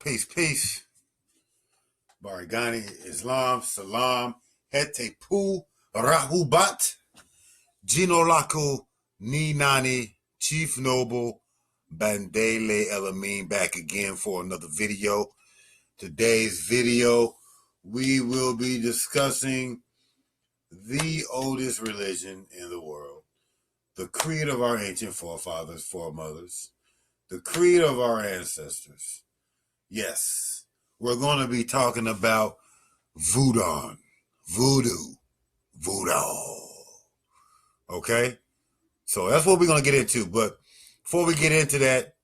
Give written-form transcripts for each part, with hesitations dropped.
Peace, peace. Barigani, Islam, Salam, Hetepu, Rahubat, Jinolaku, Ninani, Chief Noble, Bandele, El-Amin, back again for another video. Today's video, we will be discussing the oldest religion in the world, the creed of our ancient forefathers, foremothers, the creed of our ancestors. Yes, we're going to be talking about Vodoun, Voodoo, Voodoo. Okay? So that's what we're going to get into. But before we get into that,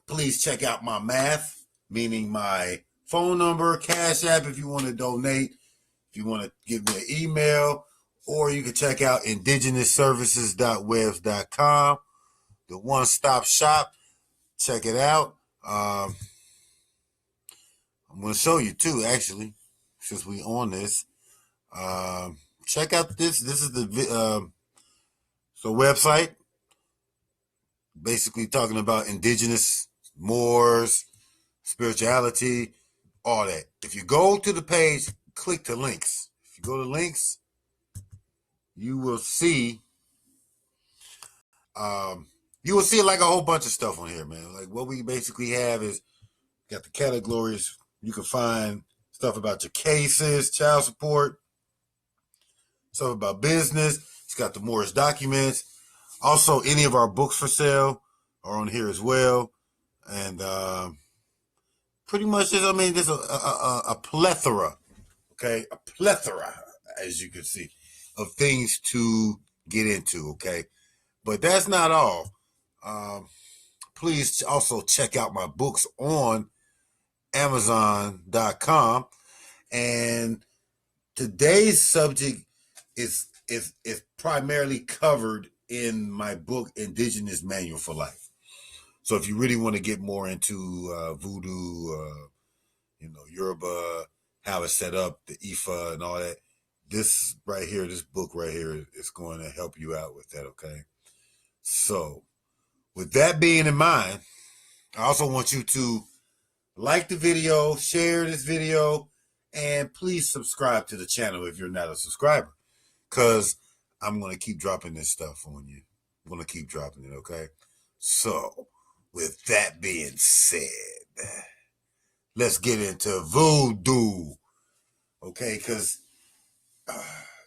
please check out my math, meaning my phone number, Cash App if you want to donate, if you want to give me an email, or you can check out indigenouservices.webs.com, the one-stop shop. Check it out. I'm going to show you too, actually, since we on this. Check out this. This is the website, basically talking about indigenous, Moors, spirituality, all that. If you go to the page, click the links. If you go to links, you will see like a whole bunch of stuff on here, man. Like what we basically have is got the categories. You can find stuff about your cases, child support, stuff about business. It's got the Moorish documents. Also, any of our books for sale are on here as well. And pretty much, there's a plethora, okay? A plethora, as you can see, of things to get into, okay? But that's not all. Please also check out my books on Amazon.com. And today's subject is primarily covered in my book, Indigenous Manual for Life. So if you really want to get more into Voodoo, Europa, how it's set up, the Efa and all that, this book right here is going to help you out with that, okay? So with that being in mind, I also want you to like the video, share this video, and please subscribe to the channel if you're not a subscriber, because I'm going to keep dropping this stuff on you. I'm going to keep dropping it, okay? So, with that being said, let's get into Voodoo, okay? Because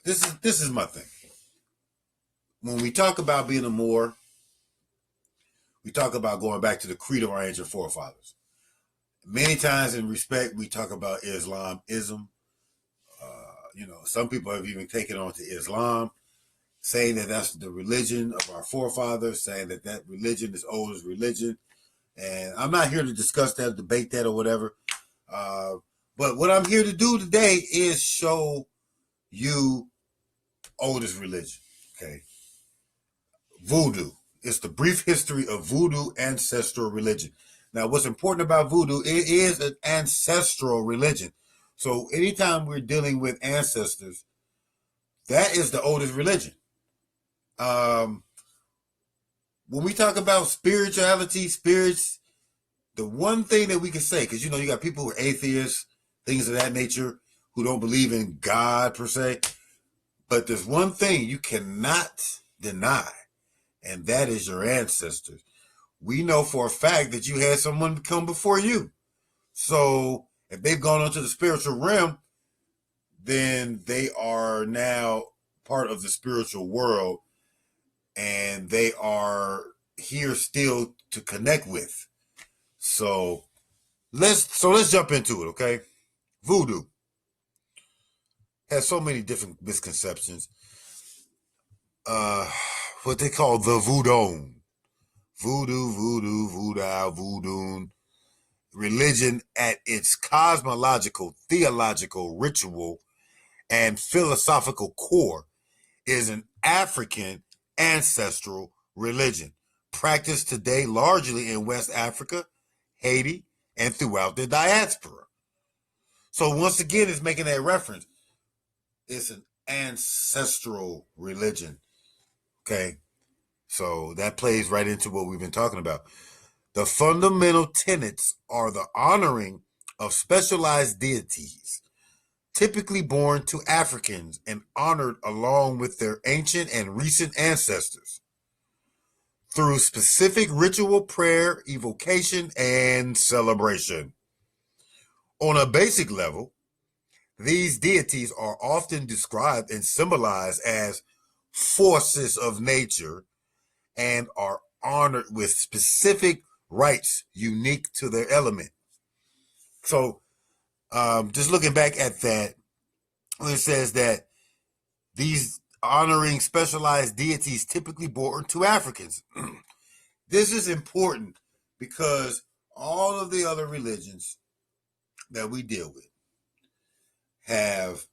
this is my thing. When we talk about being a Moor, we talk about going back to the creed of our ancient forefathers. Many times in respect, we talk about Islamism. Some people have even taken on to Islam, saying that that's the religion of our forefathers, saying that that religion is oldest religion. And I'm not here to discuss that, debate that, or whatever. But what I'm here to do today is show you oldest religion, okay? Voodoo. It's the brief history of Voodoo ancestral religion. Now, what's important about Voodoo, it is an ancestral religion. So anytime we're dealing with ancestors, that is the oldest religion. When we talk about spirituality, spirits, the one thing that we can say, because, you got people who are atheists, things of that nature, who don't believe in God per se. But there's one thing you cannot deny, and that is your ancestors. We know for a fact that you had someone come before you. So if they've gone onto the spiritual realm, then they are now part of the spiritual world, and they are here still to connect with. So let's jump into it, okay? Voodoo has so many different misconceptions. What they call the Vodoun. Voodoo, voodoo, voodoo, voodoo. Religion at its cosmological, theological, ritual, and philosophical core is an African ancestral religion practiced today largely in West Africa, Haiti, and throughout the diaspora. So once again, it's making that reference. It's an ancestral religion, okay? So that plays right into what we've been talking about. The fundamental tenets are the honoring of specialized deities, typically born to Africans and honored along with their ancient and recent ancestors through specific ritual prayer, evocation, and celebration. On a basic level, these deities are often described and symbolized as forces of nature and are honored with specific rites unique to their element. So, just looking back at that, when it says that these honoring specialized deities typically born to Africans, this is important because all of the other religions that we deal with have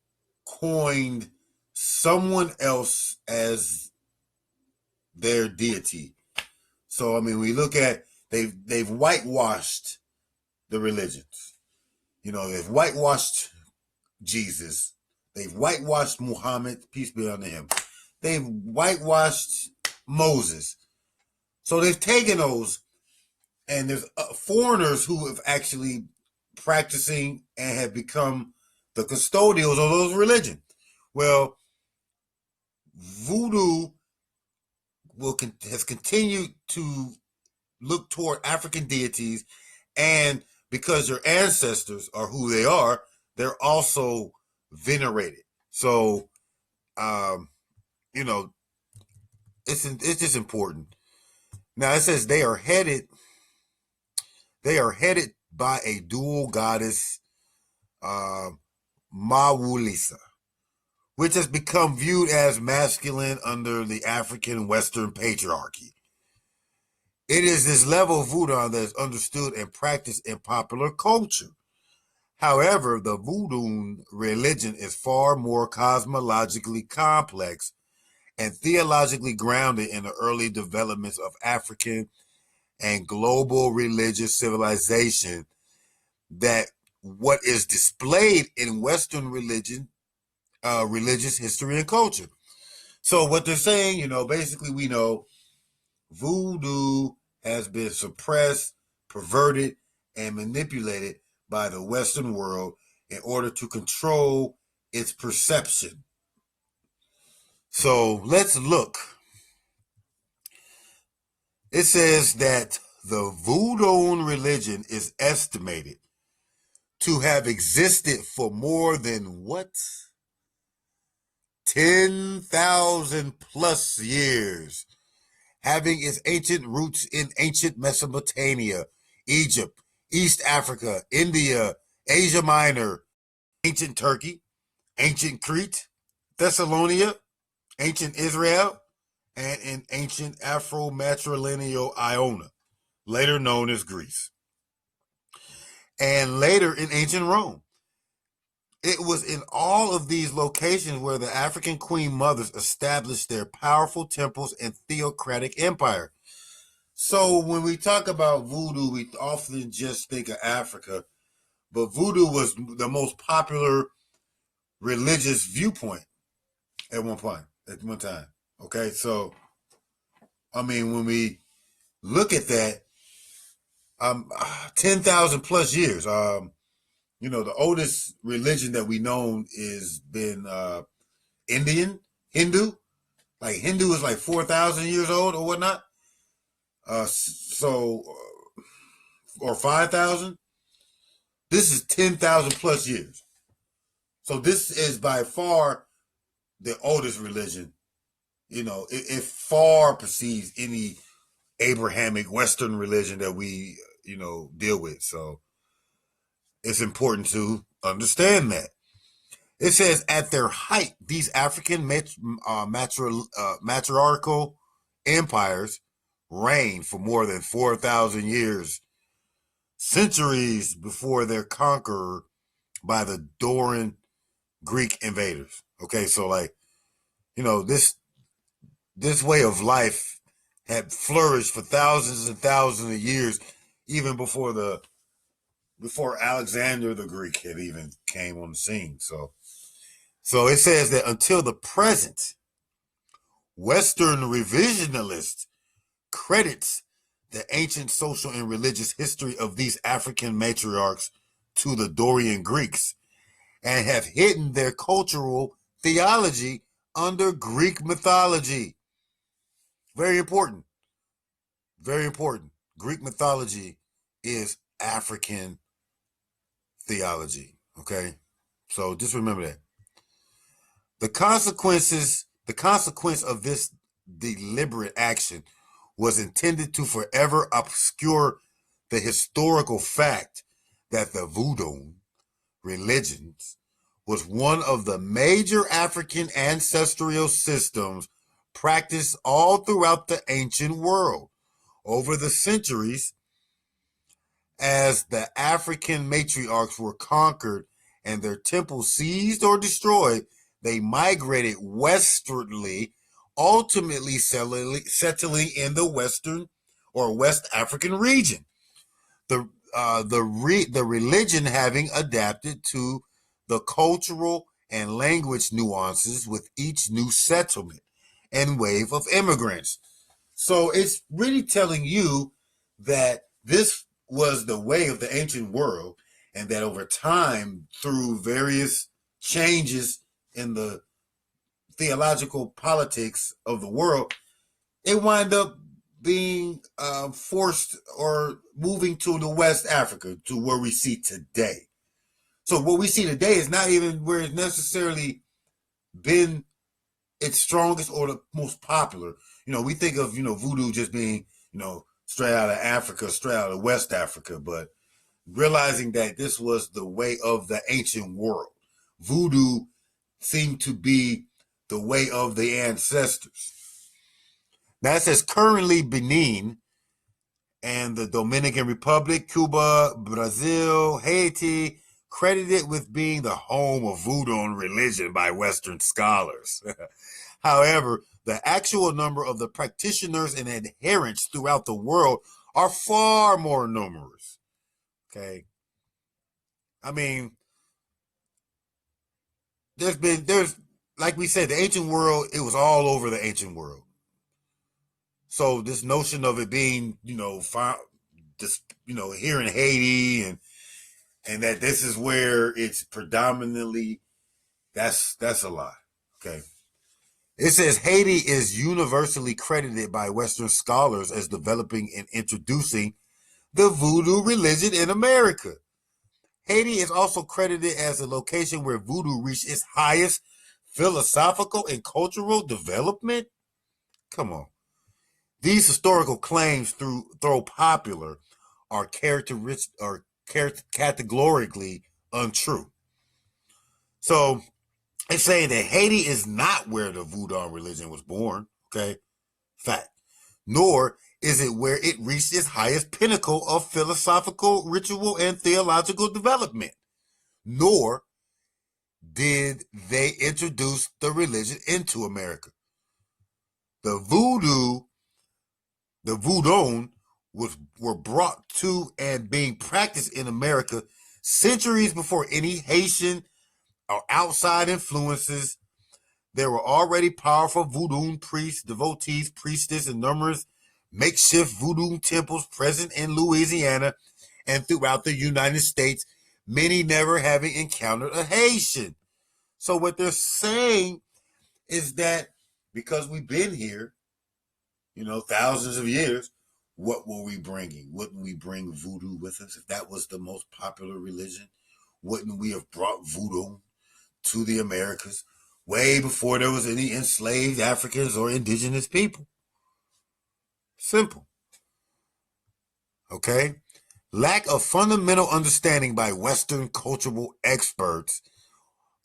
coined someone else as their deity. So I mean, we look at they've whitewashed the religions. You know, they've whitewashed Jesus. They've whitewashed Muhammad, peace be unto him. They've whitewashed Moses. So they've taken those, and there's foreigners who have actually practicing and have become the custodians of those religions. Well, Voodoo has continued to look toward African deities, and because your ancestors are who they are, they're also venerated. So, you know, it's just important. Now it says they are headed by a dual goddess, Mawulisa, which has become viewed as masculine under the African Western patriarchy. It is this level of Voodoo that is understood and practiced in popular culture. However, the Voodoo religion is far more cosmologically complex and theologically grounded in the early developments of African and global religious civilization that what is displayed in Western religion, religious history and culture. So what they're saying, you know, basically we know Voodoo has been suppressed, perverted, and manipulated by the Western world in order to control its perception. So let's look. It says that the Voodoo religion is estimated to have existed for more than what? 10,000 plus years, having its ancient roots in ancient Mesopotamia, Egypt, East Africa, India, Asia Minor, ancient Turkey, ancient Crete, Thessalonica, ancient Israel, and in ancient Afro-Matrilineal Iona, later known as Greece, and later in ancient Rome. It was in all of these locations where the African queen mothers established their powerful temples and theocratic empire. So when we talk about voodoo, we often just think of Africa, but voodoo was the most popular religious viewpoint at one time. Okay, so I mean, when we look at that, 10,000 plus years. You know, the oldest religion that we know is been Hindu. Like Hindu is like 4,000 years old or whatnot. Or 5,000. This is 10,000 plus years. So this is by far the oldest religion. You know, it far precedes any Abrahamic Western religion that we, you know, deal with. So it's important to understand that. It says at their height, these African matriarchal empires reigned for more than 4,000 years, centuries before their conqueror by the Dorian Greek invaders. Okay, so like, you know, this way of life had flourished for thousands and thousands of years, even before Alexander the Greek had even came on the scene. So it says that until the present, Western revisionist credits the ancient social and religious history of these African matriarchs to the Dorian Greeks and have hidden their cultural theology under Greek mythology. Very important. Very important. Greek mythology is African theology. Okay? So just remember that. The consequence of this deliberate action was intended to forever obscure the historical fact that the Voodoo religions was one of the major African ancestral systems practiced all throughout the ancient world. Over the centuries, as the African matriarchs were conquered and their temples seized or destroyed, they migrated westwardly, ultimately settling in the Western or West African region. The religion having adapted to the cultural and language nuances with each new settlement and wave of immigrants. So it's really telling you that this was the way of the ancient world, and that over time, through various changes in the theological politics of the world, it wind up being forced or moving to the West Africa, to where we see today. So what we see today is not even where it's necessarily been its strongest or the most popular. We think of, voodoo just being, straight out of Africa, straight out of West Africa, but realizing that this was the way of the ancient world. Voodoo seemed to be the way of the ancestors. Now it says currently Benin and the Dominican Republic, Cuba, Brazil, Haiti, credited with being the home of Voodoo religion by Western scholars. However, the actual number of the practitioners and adherents throughout the world are far more numerous. Okay. I mean, there's, like we said, the ancient world, it was all over the ancient world. So this notion of it being, just, here in Haiti and that this is where it's predominantly, that's a lie. Okay. It says Haiti is universally credited by Western scholars as developing and introducing the voodoo religion in America. Haiti is also credited as the location where voodoo reached its highest philosophical and cultural development. Come on. These historical claims, though popular, are categorically untrue. So it's saying that Haiti is not where the Voodoo religion was born, okay? Fact. Nor is it where it reached its highest pinnacle of philosophical, ritual, and theological development. Nor did they introduce the religion into America. The Vodoun were brought to and being practiced in America centuries before any Haitian or outside influences. There were already powerful voodoo priests, devotees, priestesses, and numerous makeshift voodoo temples present in Louisiana and throughout the United States, many never having encountered a Haitian. So what they're saying is that because we've been here, thousands of years, what were we bringing? Wouldn't we bring voodoo with us? If that was the most popular religion, wouldn't we have brought voodoo to the Americas way before there was any enslaved Africans or indigenous people? Simple. Okay? Lack of fundamental understanding by Western cultural experts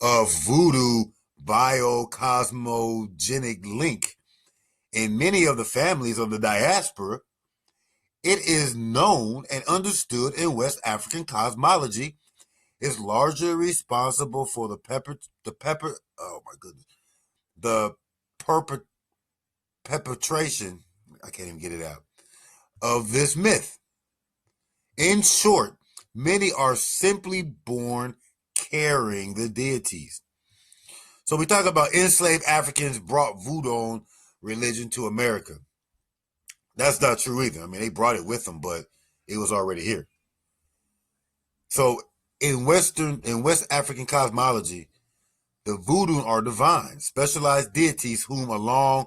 of voodoo biocosmogenic link in many of the families of the diaspora. It is known and understood in West African cosmology is largely responsible for the perpetration, I can't even get it out, of this myth. In short, many are simply born carrying the deities. So we talk about enslaved Africans brought voodoo religion to America. That's not true either. I mean, they brought it with them, but it was already here. So in West African cosmology, the Vodoun are divine, specialized deities whom, along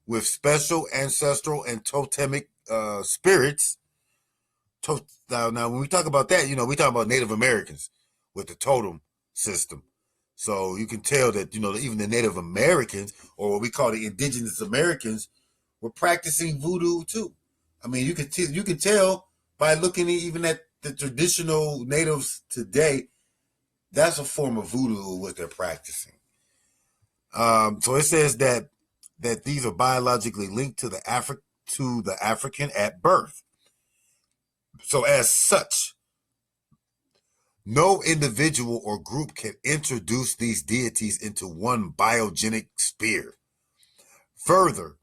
with special ancestral and totemic spirits, now when we talk about that, we talk about Native Americans with the totem system. So you can tell that, even the Native Americans, or what we call the indigenous Americans, were practicing voodoo too. I mean, you can tell by looking even at the traditional natives today. That's a form of voodoo, what they're practicing. So it says that these are biologically linked to the African at birth. So as such, no individual or group can introduce these deities into one biogenic sphere. Further,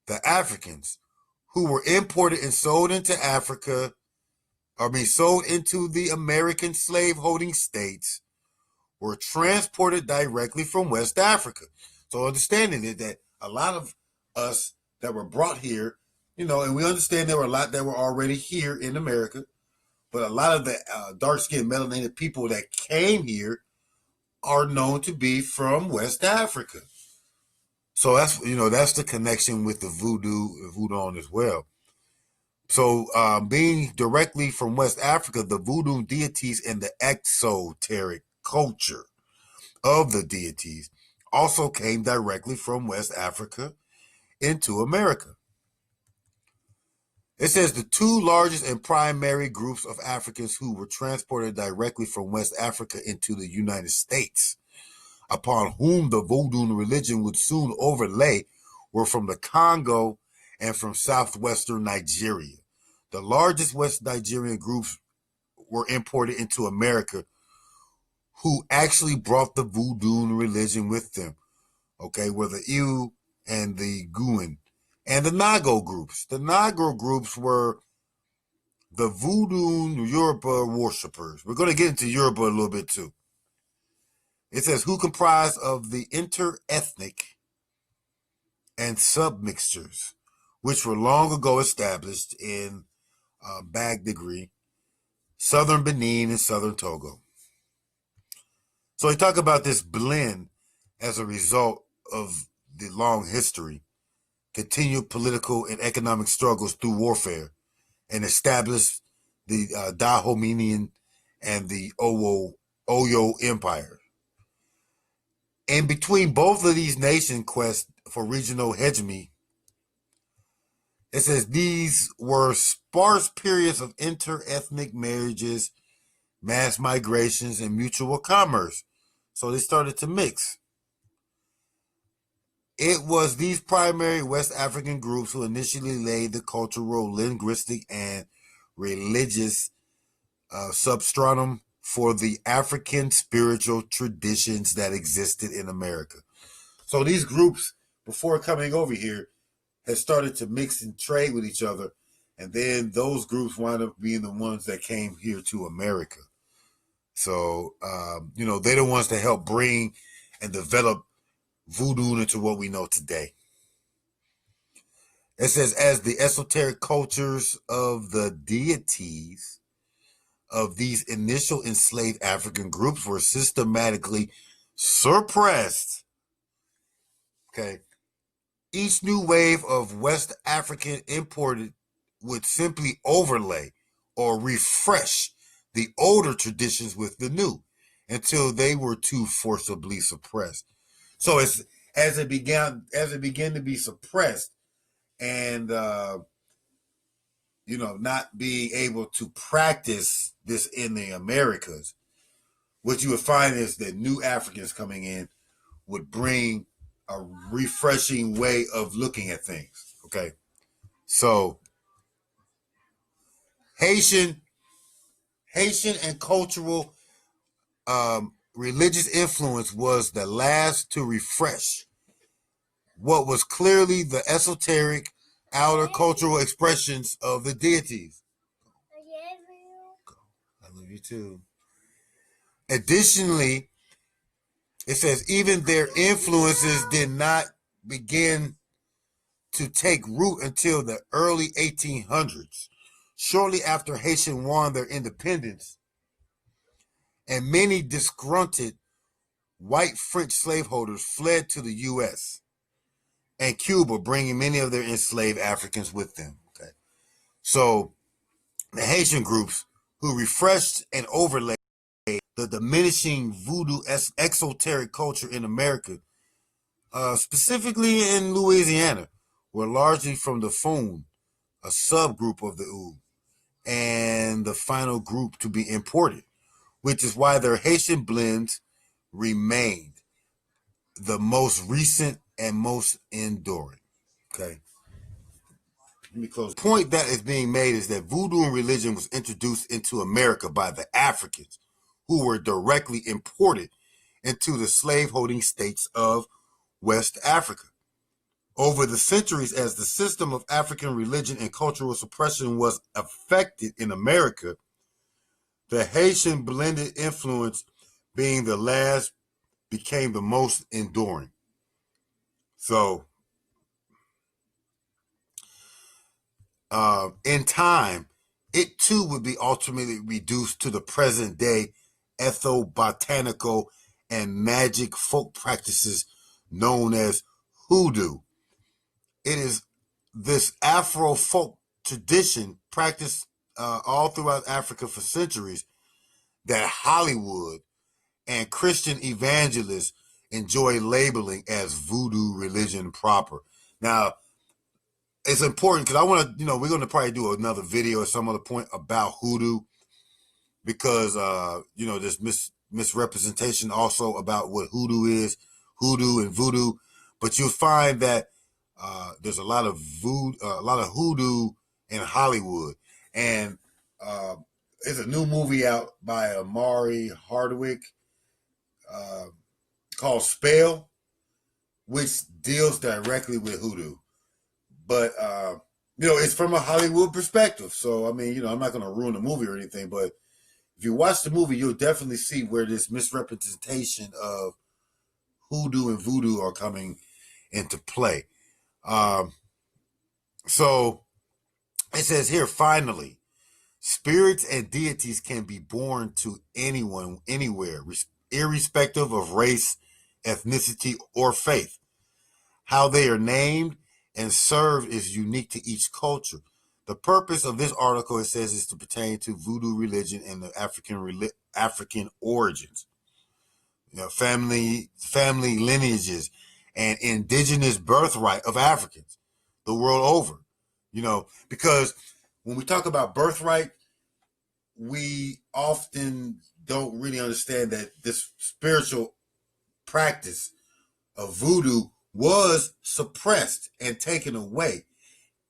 the Africans who were imported and sold into Africa, sold into the American slave-holding states, were transported directly from West Africa. So understanding it, that a lot of us that were brought here, and we understand there were a lot that were already here in America, but a lot of the dark-skinned melanated people that came here are known to be from West Africa. So that's the connection with the Voodoo as well. So being directly from West Africa, the voodoo deities and the exoteric culture of the deities also came directly from West Africa into America. It says the two largest and primary groups of Africans who were transported directly from West Africa into the United States, upon whom the Vodun religion would soon overlay, were from the Congo and from southwestern Nigeria. The largest West Nigerian groups were imported into America, who actually brought the Voodoo religion with them. Okay, were the Ewe and the Guin and the Nago groups. The Nago groups were the Voodoo Europa worshippers. We're going to get into Europa a little bit too. It says, who comprised of the inter-ethnic and submixtures, which were long ago established in Bagdagri, southern Benin, and southern Togo. So he talk about this blend as a result of the long history, continued political and economic struggles through warfare, and established the Dahominian and the Oyo Empire. And between both of these nations' quest for regional hegemony, it says these were sparse periods of inter-ethnic marriages, mass migrations, and mutual commerce. So they started to mix. It was these primary West African groups who initially laid the cultural, linguistic, and religious substratum for the African spiritual traditions that existed in America. So these groups, before coming over here, had started to mix and trade with each other, and then those groups wound up being the ones that came here to America. So, they're the ones that helped bring and develop voodoo into what we know today. It says, as the esoteric cultures of the deities of these initial enslaved African groups were systematically suppressed, okay, each new wave of West African imported would simply overlay or refresh the older traditions with the new until they were too forcibly suppressed. So it's as it began to be suppressed and not being able to practice this in the Americas, what you would find is that new Africans coming in would bring a refreshing way of looking at things. Okay. So Haitian and cultural religious influence was the last to refresh what was clearly the esoteric outer cultural expressions of the deities. I love you too. Additionally, it says even their influences did not begin to take root until the early 1800s, shortly after Haitians won their independence, and many disgruntled white French slaveholders fled to the U.S. and Cuba, bringing many of their enslaved Africans with them. Okay, so the Haitian groups who refreshed and overlaid the diminishing voodoo exoteric culture in America, specifically in Louisiana, were largely from the Fon, a subgroup of the Oud, and the final group to be imported, which is why their Haitian blends remained the most recent and most enduring. Okay. Let me close. The point that is being made is that voodoo religion was introduced into America by the Africans, who were directly imported into the slave-holding states of West Africa. Over the centuries, as the system of African religion and cultural suppression was affected in America, the Haitian blended influence, being the last, became the most enduring. So, in time, it too would be ultimately reduced to the present day ethnobotanical and magic folk practices known as hoodoo. It is this Afro folk tradition practiced all throughout Africa for centuries that Hollywood and Christian evangelists enjoy labeling as voodoo religion proper. Now, it's important because I want to, we're going to probably do another video at some other point about hoodoo because, there's misrepresentation also about what hoodoo is, hoodoo and voodoo. But you'll find that there's a lot of hoodoo in Hollywood. And there's a new movie out by Amari Hardwick called Spell, which deals directly with hoodoo. But, it's from a Hollywood perspective. So, I mean, I'm not going to ruin the movie or anything, but if you watch the movie, you'll definitely see where this misrepresentation of hoodoo and voodoo are coming into play. So it says here, finally, spirits and deities can be born to anyone, anywhere, irrespective of race, ethnicity, or faith. How they are named and served is unique to each culture. The purpose of this article, it says, is to pertain to voodoo religion and the African origins, family lineages, and indigenous birthright of Africans the world over. Because when we talk about birthright, we often don't really understand that this spiritual practice of voodoo was suppressed and taken away.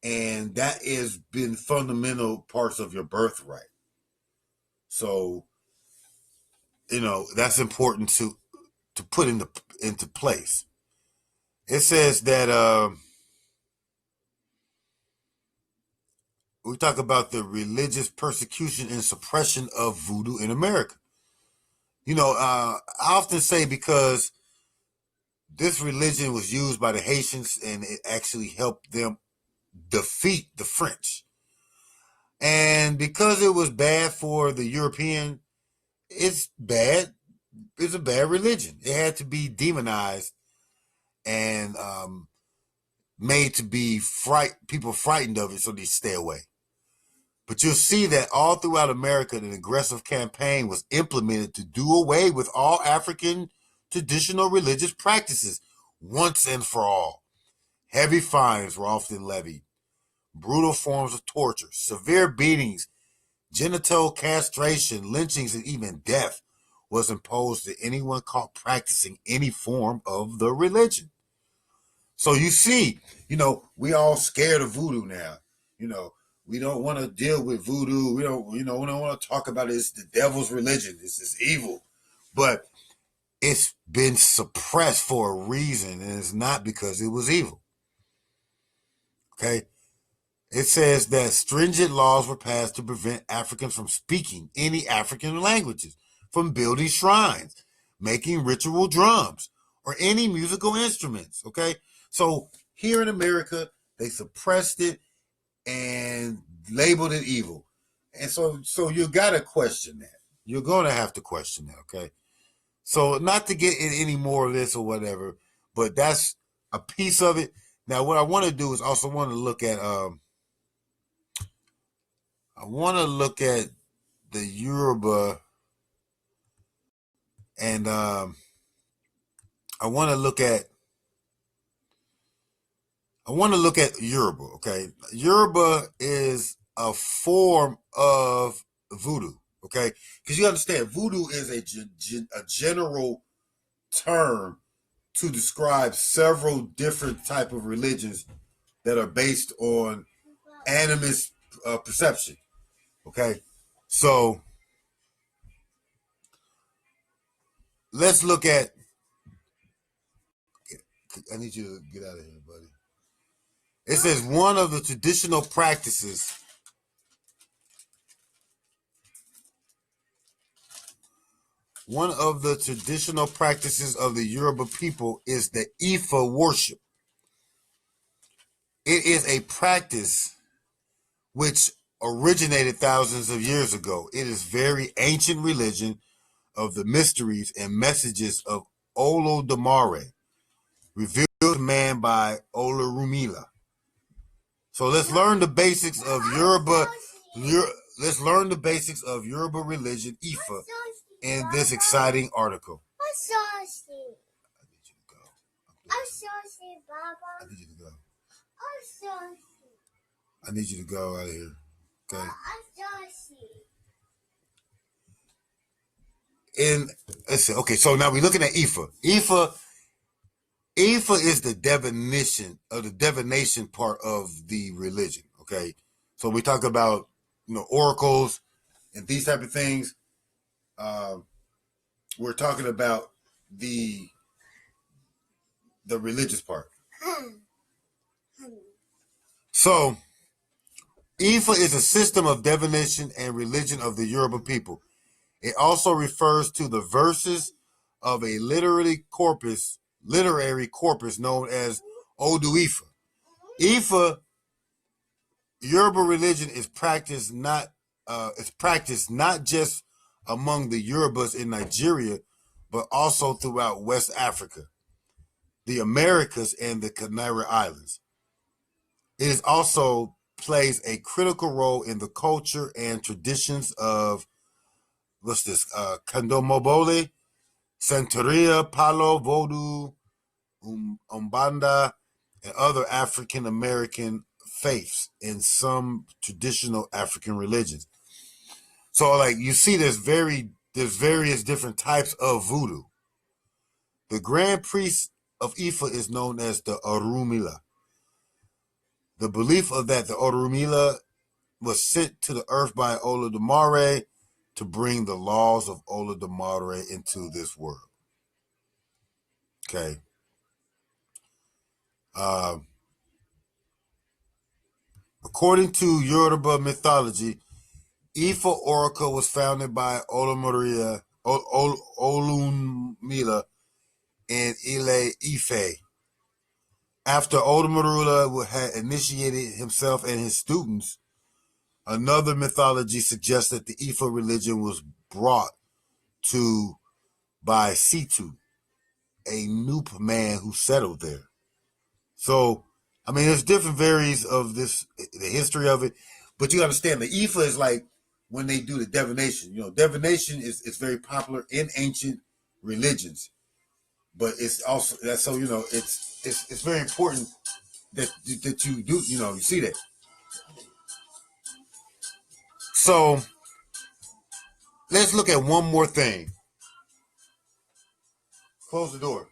And that has been fundamental parts of your birthright. So, that's important to put into place. It says that we talk about the religious persecution and suppression of voodoo in America. I often say because this religion was used by the Haitians and it actually helped them defeat the French. And because it was bad for the European, it's bad. It's a bad religion. It had to be demonized and made to be people frightened of it so they stay away. But you'll see that all throughout America, an aggressive campaign was implemented to do away with all African traditional religious practices once and for all. Heavy fines were often levied. Brutal forms of torture, severe beatings, genital castration, lynchings, and even death was imposed to anyone caught practicing any form of the religion. So you see, we all scared of voodoo now. We don't want to deal with voodoo. We don't want to talk about it. It's the devil's religion. This is evil. But it's been suppressed for a reason, and it's not because it was evil. Okay? It says that stringent laws were passed to prevent Africans from speaking any African languages, from building shrines, making ritual drums, or any musical instruments. Okay? So here in America, They suppressed it and labeled it evil. And so you gotta question that. You're gonna have to question that, okay? So not to get in any more of this or whatever, but that's a piece of it. Now what I want to do is also want to look at the Yoruba, and I want to look at Yoruba, okay? Yoruba is a form of voodoo, okay? Because you understand, voodoo is a general term to describe several different type of religions that are based on animist perception, okay? So let's look at, I need you to get out of here, buddy. It says one of the traditional practices of the Yoruba people is the Efa Worship. It is a practice which originated thousands of years ago. It is very ancient religion of the mysteries and messages of Olodumare, revealed to man by Olorunmila. So let's learn the basics of Yoruba. Let's learn the basics of Yoruba religion, Ifa, in this exciting article. I need you to go. I need you to go. I need you to go out of here. Okay. And let's see. Okay, so now we're looking at Ifa. Ifa is the divination part of the religion. Okay, so we talk about oracles and these type of things. We're talking about the religious part. So Ifa is a system of divination and religion of the Yoruba people. It also refers to the verses of a literary corpus known as Odu Ifa. Ifa, Yoruba religion is practiced not just among the Yorubas in Nigeria, but also throughout West Africa, the Americas, and the Canary Islands. It is also plays a critical role in the culture and traditions of Candomobole, Santeria, Palo, Voodoo, Umbanda, and other African American faiths in some traditional African religions. So, like you see, there's various different types of voodoo. The grand priest of Ifa is known as the Orumila. The belief of that the Orumila was sent to the earth by Olodumare to bring the laws of Olodumare into this world. Okay. According to Yoruba mythology, Ifa Oracle was founded by Olunmila in Ile Ife. After Olunmila had initiated himself and his students, another mythology suggests that the Ifa religion was brought to by Situ, a Nupe man who settled there. So, I mean, there's different varies of this, the history of it, but you understand the Ifa is like when they do the divination. Divination is very popular in ancient religions, but it's also that it's very important that you do you see that. So let's look at one more thing. Close the door.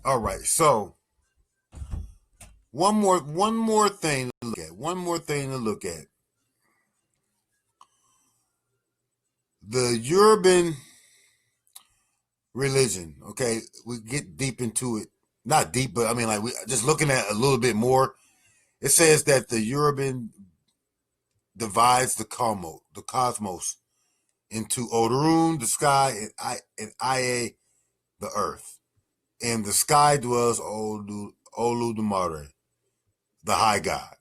All right, so one more thing to look at. One more thing to look at. The Yoruban religion. Okay, we get deep into it. Not deep, but I mean, like we just looking at a little bit more. It says that the Yoruban divides the cosmos into Odurun, the sky, and Ia, the earth. In the sky dwells Oludumare, the high god.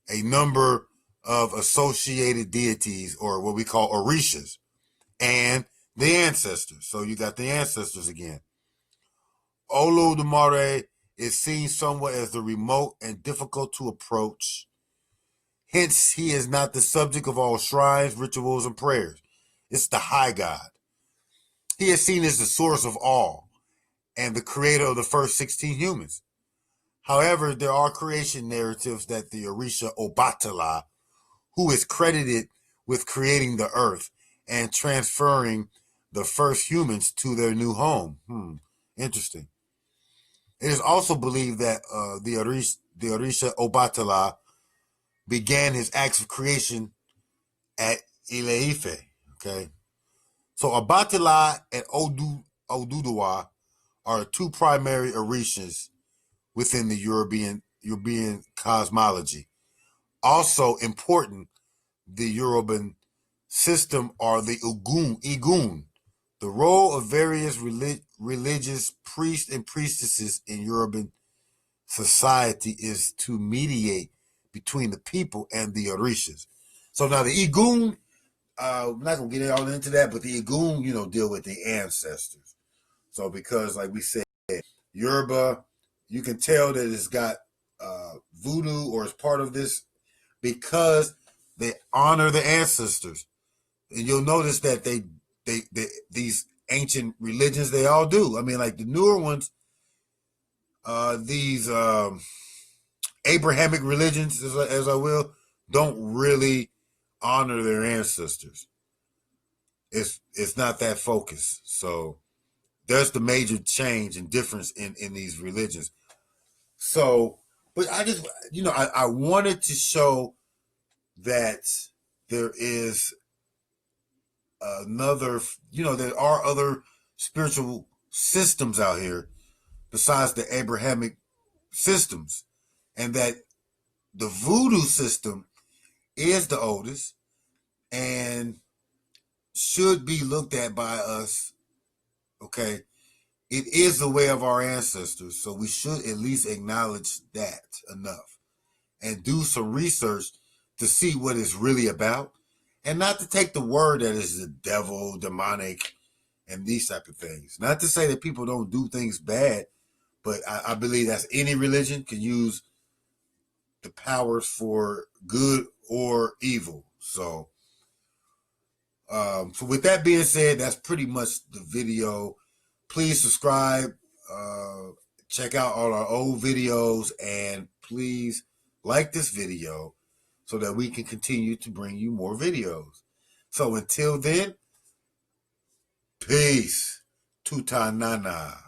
A number of associated deities, or what we call orishas, and the ancestors. So you got the ancestors again. Oludumare is seen somewhat as the remote and difficult to approach. Hence, he is not the subject of all shrines, rituals, and prayers. It's the high god. He is seen as the source of all and the creator of the first 16 humans. However, there are creation narratives that the Orisha Obatala, who is credited with creating the earth and transferring the first humans to their new home. Interesting. It is also believed that the Orisha Obatala began his acts of creation at Ile-Ife. Okay. So Obatala and Oduduwa are two primary Orishas within the European cosmology. Also important, the Yoruban system are the Igun. The role of various religious priests and priestesses in Yoruban society is to mediate between the people and the Orishas. So now the Igun, I'm not going to get all into that, but the Igun, deal with the ancestors. So because, like we said, Yoruba, you can tell that it's got voodoo or is part of this because they honor the ancestors. And you'll notice that they these ancient religions, they all do. I mean, like the newer ones, these Abrahamic religions, as I will, don't really honor their ancestors. It's not that focused. So there's the major change and difference in these religions. So, but I just, I wanted to show that there is another, there are other spiritual systems out here besides the Abrahamic systems, and that the voodoo system is the oldest and should be looked at by us. Okay. It is the way of our ancestors, so we should at least acknowledge that enough and do some research to see what it's really about, and not to take the word that is the devil, demonic, and these type of things. Not to say that people don't do things bad, but I believe that's any religion can use the powers for good or evil. So with that being said, that's pretty much the video. Please subscribe, check out all our old videos, and please like this video so that we can continue to bring you more videos. So until then, peace. Tutanana.